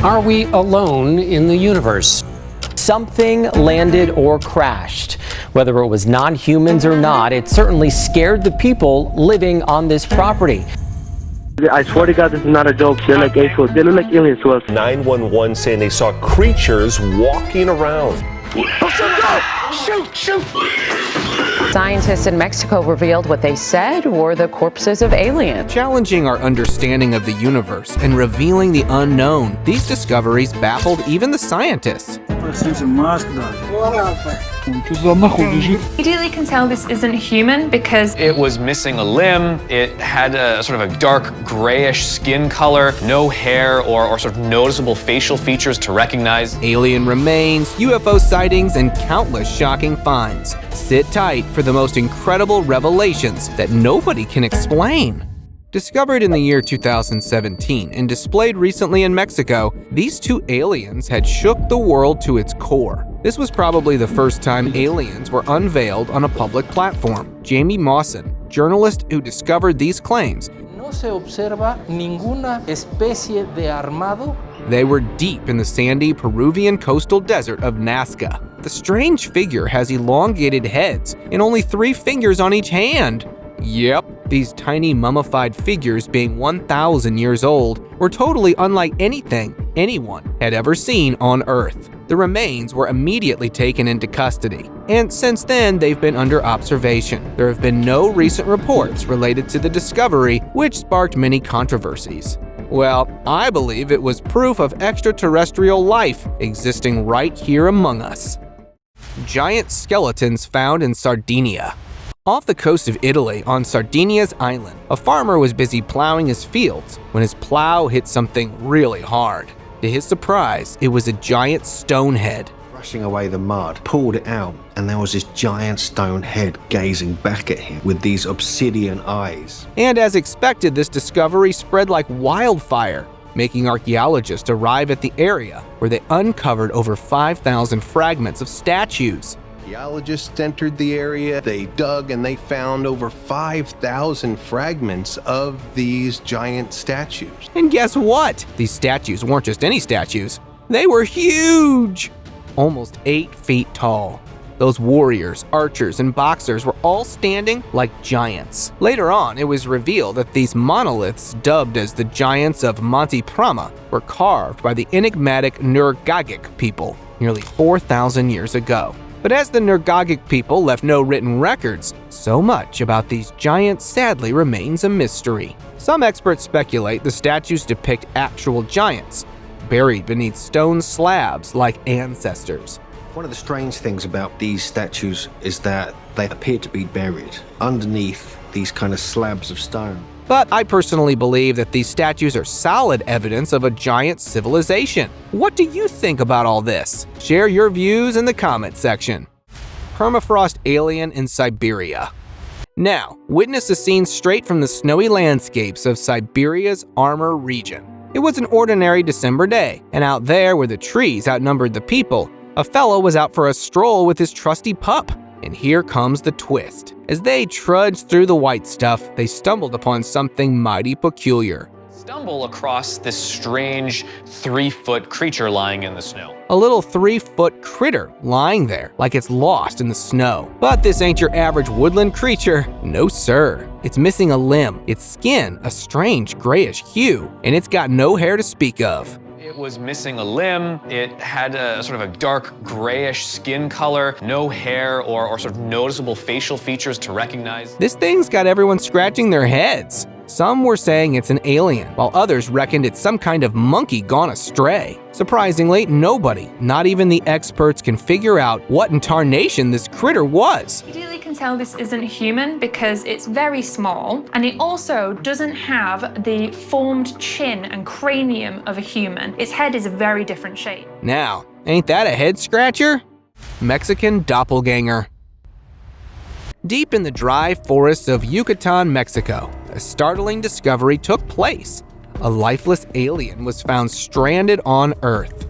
Are we alone in the universe? Something landed or crashed. Whether it was non-humans or not, it certainly scared the people living on this property. I swear to God, this is not a joke. They're like aliens. They look like aliens to us. 911 saying they saw creatures walking around. Shoot! Scientists in Mexico revealed what they said were the corpses of aliens. Challenging our understanding of the universe and revealing the unknown, these discoveries baffled even the scientists. Immediately can tell this isn't human because it was missing a limb, it had a sort of a dark grayish skin color, no hair or sort of noticeable facial features to recognize. Alien remains, UFO sightings, and countless shocking finds. Sit tight for the most incredible revelations that nobody can explain. Discovered in the year 2017 and displayed recently in Mexico, these two aliens had shook the world to its core. This was probably the first time aliens were unveiled on a public platform. Jamie Mawson, journalist who discovered these claims, No se observa ninguna especie de armado. They were deep in the sandy Peruvian coastal desert of Nasca. The strange figure has elongated heads and only 3 fingers on each hand. Yep, these tiny mummified figures being 1,000 years old were totally unlike anything anyone had ever seen on Earth. The remains were immediately taken into custody, and since then they've been under observation. There have been no recent reports related to the discovery, which sparked many controversies. Well, I believe it was proof of extraterrestrial life existing right here among us. Giant skeletons found in Sardinia. Off the coast of Italy, on Sardinia's island, a farmer was busy plowing his fields when his plow hit something really hard. To his surprise, it was a giant stone head. Brushing away the mud, pulled it out, and there was this giant stone head gazing back at him with these obsidian eyes. And as expected, this discovery spread like wildfire, making archaeologists arrive at the area where they uncovered over 5,000 fragments of statues. Archaeologists entered the area, they dug, and they found over 5,000 fragments of these giant statues. And guess what? These statues weren't just any statues. They were huge! Almost 8 feet tall. Those warriors, archers, and boxers were all standing like giants. Later on, it was revealed that these monoliths, dubbed as the Giants of Monte Prama, were carved by the enigmatic Nurgagic people nearly 4,000 years ago. But as the Nurgagic people left no written records, so much about these giants sadly remains a mystery. Some experts speculate the statues depict actual giants, buried beneath stone slabs like ancestors. One of the strange things about these statues is that they appear to be buried underneath these kind of slabs of stone. But I personally believe that these statues are solid evidence of a giant civilization. What do you think about all this? Share your views in the comment section. Permafrost alien in Siberia. Now, witness a scene straight from the snowy landscapes of Siberia's Amur region. It was an ordinary December day, and out there where the trees outnumbered the people, a fellow was out for a stroll with his trusty pup. And here comes the twist. As they trudged through the white stuff, they stumbled upon something mighty peculiar. Stumble across this strange 3-foot creature lying in the snow. A little 3-foot critter lying there like it's lost in the snow. But this ain't your average woodland creature. No sir. It's missing a limb, its skin a strange grayish hue, and it's got no hair to speak of. It was missing a limb, it had a sort of a dark grayish skin color, no hair or sort of noticeable facial features to recognize. This thing's got everyone scratching their heads. Some were saying it's an alien, while others reckoned it's some kind of monkey gone astray. Surprisingly, nobody, not even the experts, can figure out what in tarnation this critter was. immediately can tell this isn't human because it's very small, and it also doesn't have the formed chin and cranium of a human. Its head is a very different shape. Now, ain't that a head scratcher? Mexican doppelganger. Deep in the dry forests of Yucatan, Mexico, a startling discovery took place. A lifeless alien was found stranded on Earth.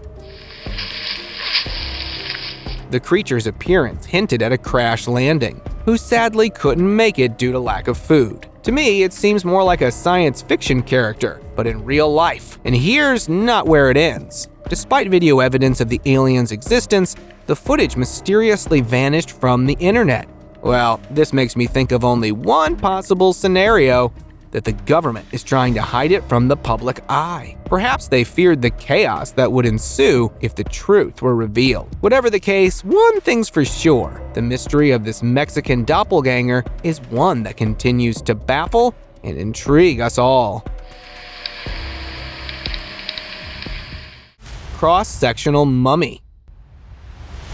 The creature's appearance hinted at a crash landing, who sadly couldn't make it due to lack of food. To me, it seems more like a science fiction character, but in real life. And here's not where it ends. Despite video evidence of the aliens' existence, the footage mysteriously vanished from the internet. Well, this makes me think of only one possible scenario: that the government is trying to hide it from the public eye. Perhaps they feared the chaos that would ensue if the truth were revealed. Whatever the case, one thing's for sure: the mystery of this Mexican doppelganger is one that continues to baffle and intrigue us all. Cross-sectional mummy.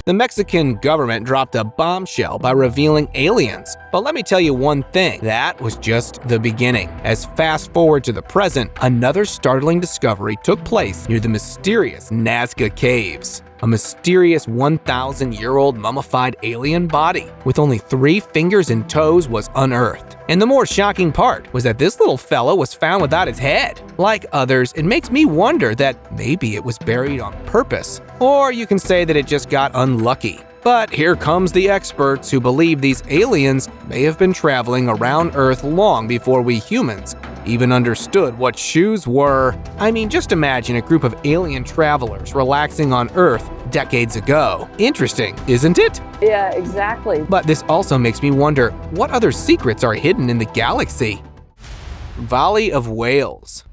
The Mexican government dropped a bombshell by revealing aliens, but let me tell you one thing, that was just the beginning. As fast forward to the present, another startling discovery took place near the mysterious Nasca caves. A mysterious 1,000-year-old mummified alien body with only 3 fingers and toes was unearthed. And the more shocking part was that this little fella was found without his head. Like others, it makes me wonder that maybe it was buried on purpose. Or you can say that it just got unlucky. But here comes the experts who believe these aliens may have been traveling around Earth long before we humans even understood what shoes were. I mean, just imagine a group of alien travelers relaxing on Earth decades ago. Interesting, isn't it? Yeah, exactly. But this also makes me wonder, what other secrets are hidden in the galaxy? Valley of Whales.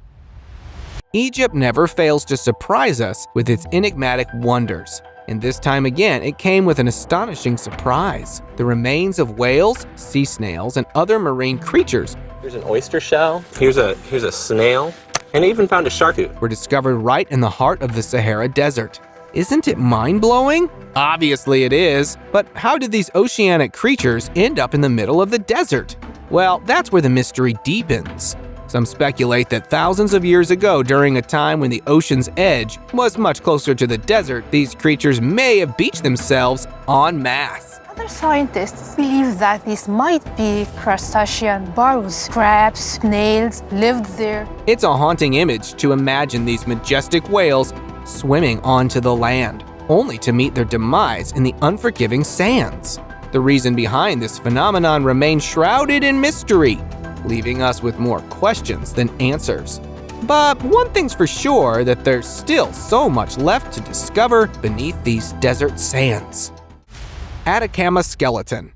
Egypt never fails to surprise us with its enigmatic wonders. And this time again, it came with an astonishing surprise. The remains of whales, sea snails, and other marine creatures. Here's an oyster shell, here's a snail, and I even found a shark tooth. Were discovered right in the heart of the Sahara Desert. Isn't it mind-blowing? Obviously it is, but how did these oceanic creatures end up in the middle of the desert? Well, that's where the mystery deepens. Some speculate that thousands of years ago, during a time when the ocean's edge was much closer to the desert, these creatures may have beached themselves en masse. Other scientists believe that these might be crustacean burrows. Crabs, snails lived there. It's a haunting image to imagine these majestic whales swimming onto the land, only to meet their demise in the unforgiving sands. The reason behind this phenomenon remains shrouded in mystery, leaving us with more questions than answers. But one thing's for sure, that there's still so much left to discover beneath these desert sands. Atacama skeleton.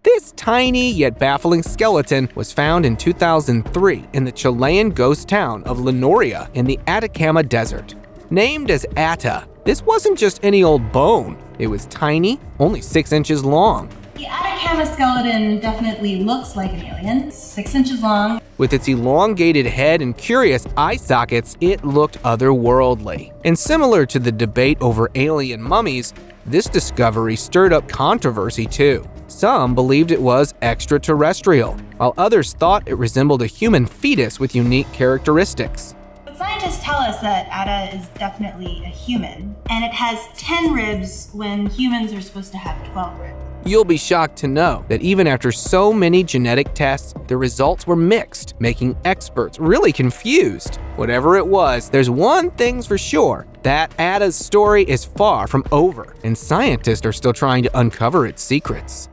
This tiny yet baffling skeleton was found in 2003 in the Chilean ghost town of Lenoria in the Atacama Desert. Named as Atta, this wasn't just any old bone. It was tiny, only 6 inches long. The Atacama skeleton definitely looks like an alien, 6 inches long. With its elongated head and curious eye sockets, it looked otherworldly. And similar to the debate over alien mummies, this discovery stirred up controversy too. Some believed it was extraterrestrial, while others thought it resembled a human fetus with unique characteristics. But scientists tell us that Atta is definitely a human, and it has 10 ribs when humans are supposed to have 12 ribs. You'll be shocked to know that even after so many genetic tests, the results were mixed, making experts really confused. Whatever it was, there's one thing's for sure: that Atta's story is far from over, and scientists are still trying to uncover its secrets.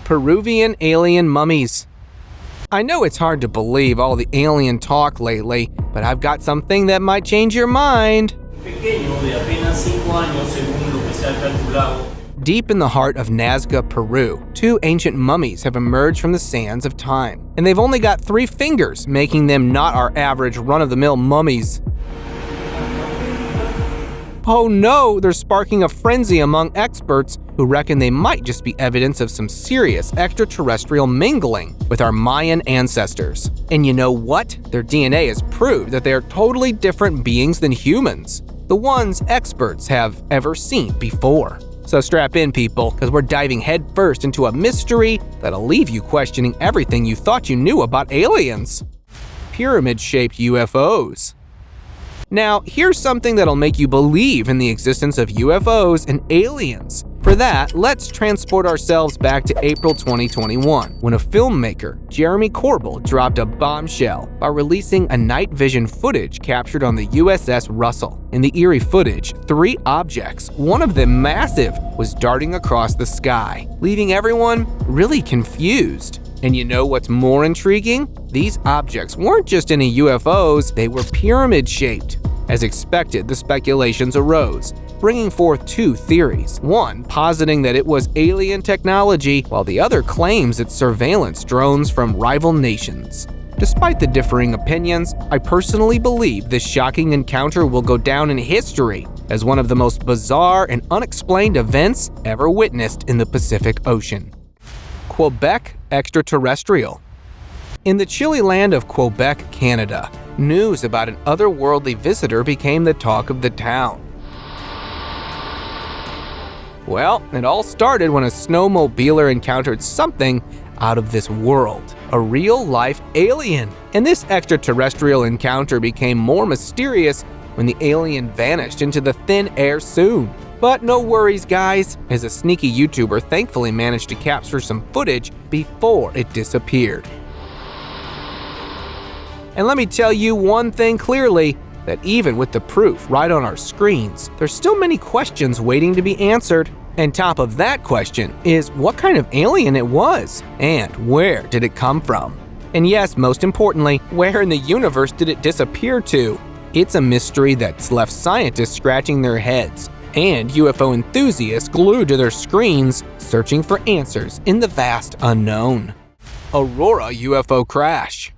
Peruvian alien mummies. I know it's hard to believe all the alien talk lately, but I've got something that might change your mind. Deep in the heart of Nasca, Peru, 2 ancient mummies have emerged from the sands of time. And they've only got 3 fingers, making them not our average run-of-the-mill mummies. Oh no, they're sparking a frenzy among experts who reckon they might just be evidence of some serious extraterrestrial mingling with our Mayan ancestors. And you know what? Their DNA has proved that they are totally different beings than humans, the ones experts have ever seen before. So strap in, people, because we're diving headfirst into a mystery that'll leave you questioning everything you thought you knew about aliens. Pyramid-shaped UFOs. Now, here's something that'll make you believe in the existence of UFOs and aliens. For that, let's transport ourselves back to April 2021, when a filmmaker, Jeremy Corbell, dropped a bombshell by releasing a night vision footage captured on the USS Russell. In the eerie footage, 3 objects, one of them massive, was darting across the sky, leaving everyone really confused. And you know what's more intriguing? These objects weren't just any UFOs, they were pyramid-shaped. As expected, the speculations arose, bringing forth two theories. One positing that it was alien technology, while the other claims it's surveillance drones from rival nations. Despite the differing opinions, I personally believe this shocking encounter will go down in history as one of the most bizarre and unexplained events ever witnessed in the Pacific Ocean. Quebec extraterrestrial. In the chilly land of Quebec, Canada, news about an otherworldly visitor became the talk of the town. Well, it all started when a snowmobiler encountered something out of this world, a real-life alien. And this extraterrestrial encounter became more mysterious when the alien vanished into the thin air soon. But no worries, guys, as a sneaky YouTuber thankfully managed to capture some footage before it disappeared. And let me tell you one thing clearly, that even with the proof right on our screens, there's still many questions waiting to be answered. And top of that question is what kind of alien it was, and where did it come from? And yes, most importantly, where in the universe did it disappear to? It's a mystery that's left scientists scratching their heads, and UFO enthusiasts glued to their screens, searching for answers in the vast unknown. Aurora UFO crash.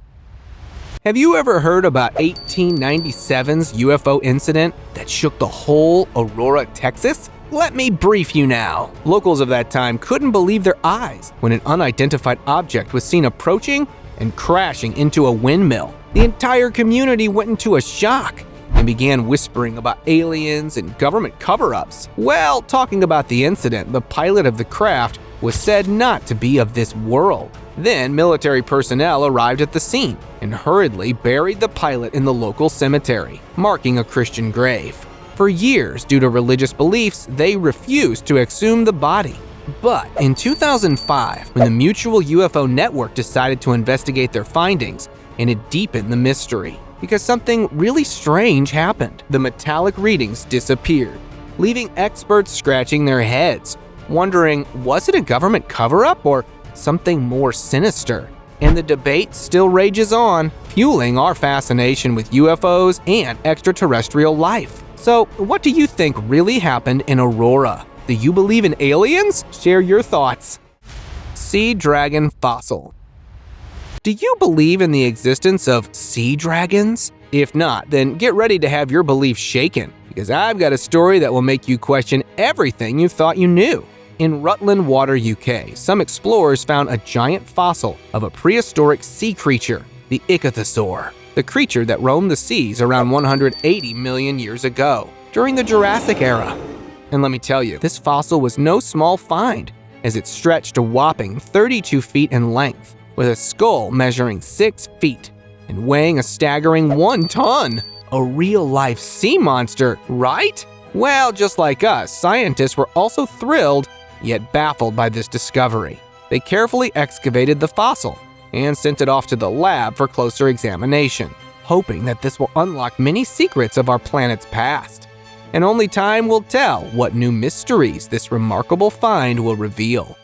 Have you ever heard about 1897's UFO incident that shook the whole Aurora, Texas? Let me brief you now. Locals of that time couldn't believe their eyes when an unidentified object was seen approaching and crashing into a windmill. The entire community went into a shock and began whispering about aliens and government cover-ups. Well, talking about the incident, the pilot of the craft was said not to be of this world. Then military personnel arrived at the scene and hurriedly buried the pilot in the local cemetery, marking a Christian grave. For years, due to religious beliefs, they refused to exhume the body. But in 2005, when the Mutual UFO Network decided to investigate their findings, and it deepened the mystery, because something really strange happened. The metallic readings disappeared, leaving experts scratching their heads, wondering, was it a government cover-up or something more sinister? And the debate still rages on, fueling our fascination with UFOs and extraterrestrial life. So, what do you think really happened in Aurora? Do you believe in aliens? Share your thoughts. Sea dragon fossil. Do you believe in the existence of sea dragons? If not, then get ready to have your beliefs shaken, because I've got a story that will make you question everything you thought you knew. In Rutland Water, UK, some explorers found a giant fossil of a prehistoric sea creature, the ichthyosaur, the creature that roamed the seas around 180 million years ago, during the Jurassic era. And let me tell you, this fossil was no small find, as it stretched a whopping 32 feet in length, with a skull measuring 6 feet and weighing a staggering 1 ton. A real-life sea monster, right? Well, just like us, scientists were also thrilled, yet baffled by this discovery. They carefully excavated the fossil and sent it off to the lab for closer examination, hoping that this will unlock many secrets of our planet's past. And only time will tell what new mysteries this remarkable find will reveal.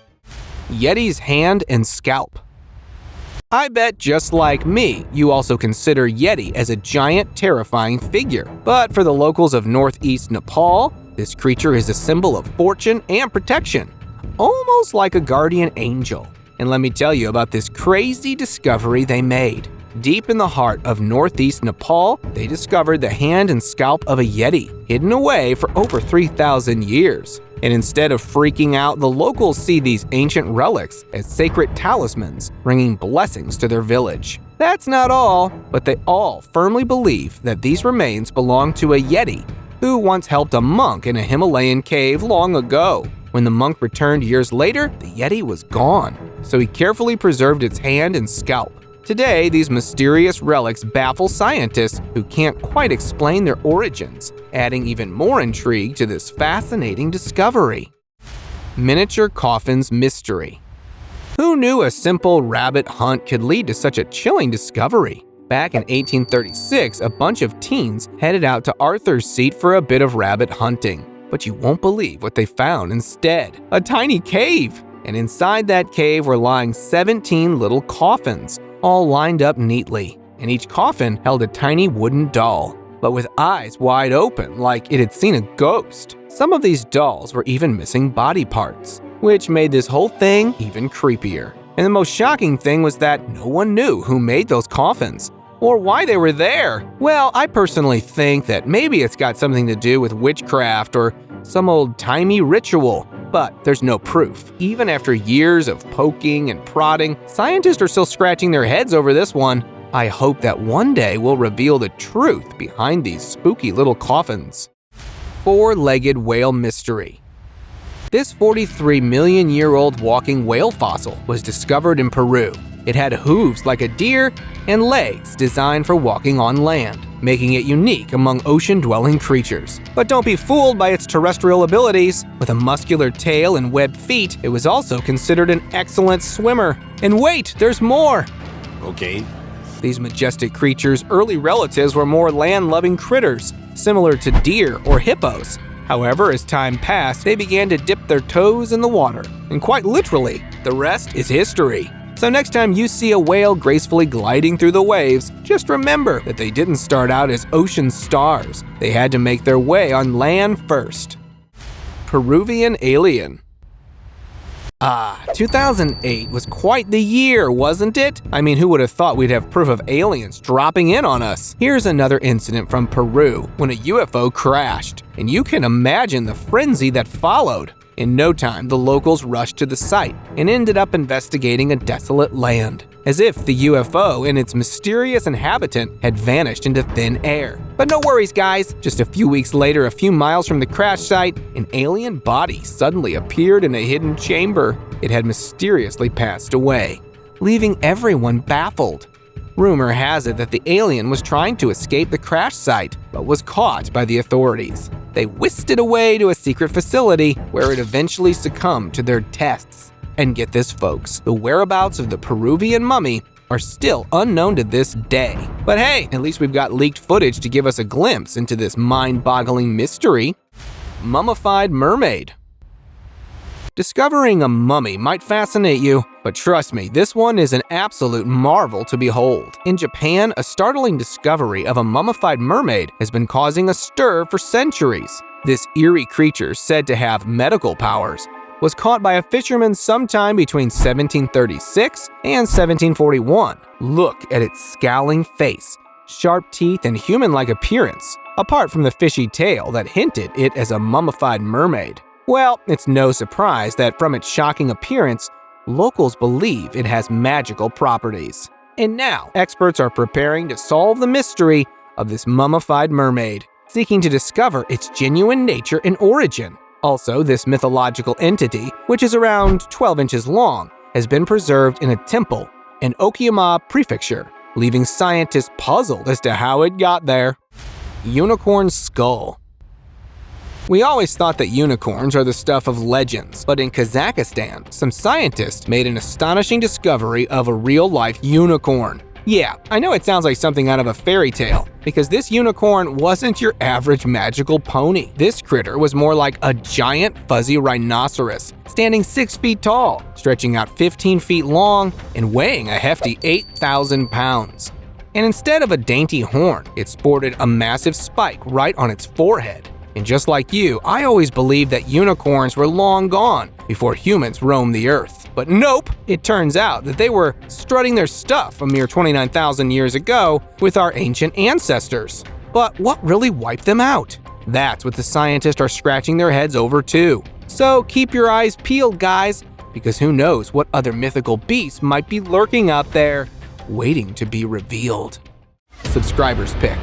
Yeti's hand and scalp. I bet just like me, you also consider Yeti as a giant, terrifying figure. But for the locals of northeast Nepal, this creature is a symbol of fortune and protection, almost like a guardian angel. And let me tell you about this crazy discovery they made. Deep in the heart of northeast Nepal, they discovered the hand and scalp of a Yeti, hidden away for over 3,000 years. And instead of freaking out, the locals see these ancient relics as sacred talismans, bringing blessings to their village. That's not all, but they all firmly believe that these remains belong to a Yeti who once helped a monk in a Himalayan cave long ago. When the monk returned years later, the Yeti was gone, so he carefully preserved its hand and scalp. Today, these mysterious relics baffle scientists who can't quite explain their origins, adding even more intrigue to this fascinating discovery. Miniature coffins mystery. Who knew a simple rabbit hunt could lead to such a chilling discovery? Back in 1836, a bunch of teens headed out to Arthur's Seat for a bit of rabbit hunting. But you won't believe what they found instead. A tiny cave! and inside that cave were lying 17 little coffins, all lined up neatly, and each coffin held a tiny wooden doll, but with eyes wide open like it had seen a ghost. Some of these dolls were even missing body parts, which made this whole thing even creepier. And the most shocking thing was that no one knew who made those coffins, or why they were there. Well, I personally think that maybe it's got something to do with witchcraft or some old-timey ritual, but there's no proof. Even after years of poking and prodding, scientists are still scratching their heads over this one. I hope that one day we'll reveal the truth behind these spooky little coffins. Four-legged whale mystery. This 43-million-year-old walking whale fossil was discovered in Peru. It had hooves like a deer and legs designed for walking on land, making it unique among ocean-dwelling creatures. But don't be fooled by its terrestrial abilities. With a muscular tail and webbed feet, it was also considered an excellent swimmer. And wait, there's more! Okay. These majestic creatures' early relatives were more land-loving critters, similar to deer or hippos. However, as time passed, they began to dip their toes in the water. And quite literally, the rest is history. So next time you see a whale gracefully gliding through the waves, just remember that they didn't start out as ocean stars. They had to make their way on land first. Peruvian alien. 2008 was quite the year, wasn't it? I mean, who would have thought we'd have proof of aliens dropping in on us? Here's another incident from Peru when a UFO crashed, and you can imagine the frenzy that followed. In no time, the locals rushed to the site and ended up investigating a desolate land, as if the UFO and its mysterious inhabitant had vanished into thin air. But no worries, guys. Just a few weeks later, a few miles from the crash site, an alien body suddenly appeared in a hidden chamber. It had mysteriously passed away, leaving everyone baffled. Rumor has it that the alien was trying to escape the crash site, but was caught by the authorities. They whisked it away to a secret facility where it eventually succumbed to their tests. And get this, folks, the whereabouts of the Peruvian mummy are still unknown to this day. But hey, at least we've got leaked footage to give us a glimpse into this mind-boggling mystery. Mummified mermaid. Discovering a mummy might fascinate you, but trust me, this one is an absolute marvel to behold. In Japan, a startling discovery of a mummified mermaid has been causing a stir for centuries. This eerie creature, said to have medical powers, was caught by a fisherman sometime between 1736 and 1741. Look at its scowling face, sharp teeth, and human-like appearance, apart from the fishy tail that hinted it as a mummified mermaid. Well, it's no surprise that from its shocking appearance, locals believe it has magical properties. And now, experts are preparing to solve the mystery of this mummified mermaid, seeking to discover its genuine nature and origin. Also, this mythological entity, which is around 12 inches long, has been preserved in a temple in Atacama Prefecture, leaving scientists puzzled as to how it got there. Unicorn skull. We always thought that unicorns are the stuff of legends, but in Kazakhstan, some scientists made an astonishing discovery of a real-life unicorn. Yeah, I know it sounds like something out of a fairy tale, because this unicorn wasn't your average magical pony. This critter was more like a giant fuzzy rhinoceros, standing 6 feet tall, stretching out 15 feet long, and weighing a hefty 8,000 pounds. And instead of a dainty horn, it sported a massive spike right on its forehead. And just like you, I always believed that unicorns were long gone before humans roamed the earth. But nope, it turns out that they were strutting their stuff a mere 29,000 years ago with our ancient ancestors. But what really wiped them out? That's what the scientists are scratching their heads over too. So keep your eyes peeled, guys, because who knows what other mythical beasts might be lurking out there, waiting to be revealed. Subscriber's pick.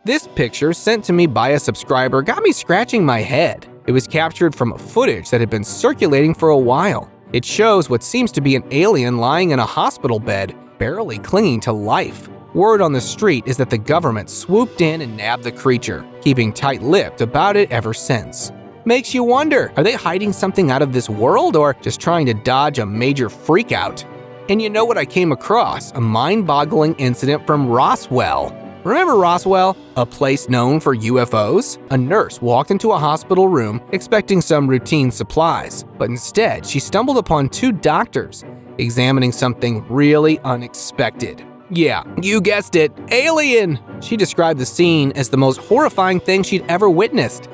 This picture, sent to me by a subscriber, got me scratching my head. It was captured from footage that had been circulating for a while. It shows what seems to be an alien lying in a hospital bed, barely clinging to life. Word on the street is that the government swooped in and nabbed the creature, keeping tight-lipped about it ever since. Makes you wonder, are they hiding something out of this world or just trying to dodge a major freakout? And you know what I came across? A mind-boggling incident from Roswell. Remember Roswell, a place known for UFOs? A nurse walked into a hospital room expecting some routine supplies, but instead she stumbled upon two doctors examining something really unexpected. Yeah, you guessed it, alien! She described the scene as the most horrifying thing she'd ever witnessed.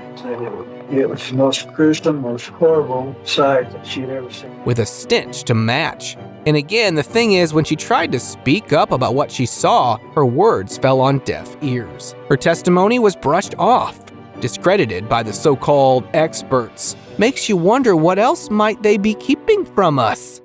It was the most gruesome, most horrible sight that she'd ever seen. With a stench to match. And again, the thing is, when she tried to speak up about what she saw, her words fell on deaf ears. Her testimony was brushed off, discredited by the so-called experts. Makes you wonder, what else might they be keeping from us?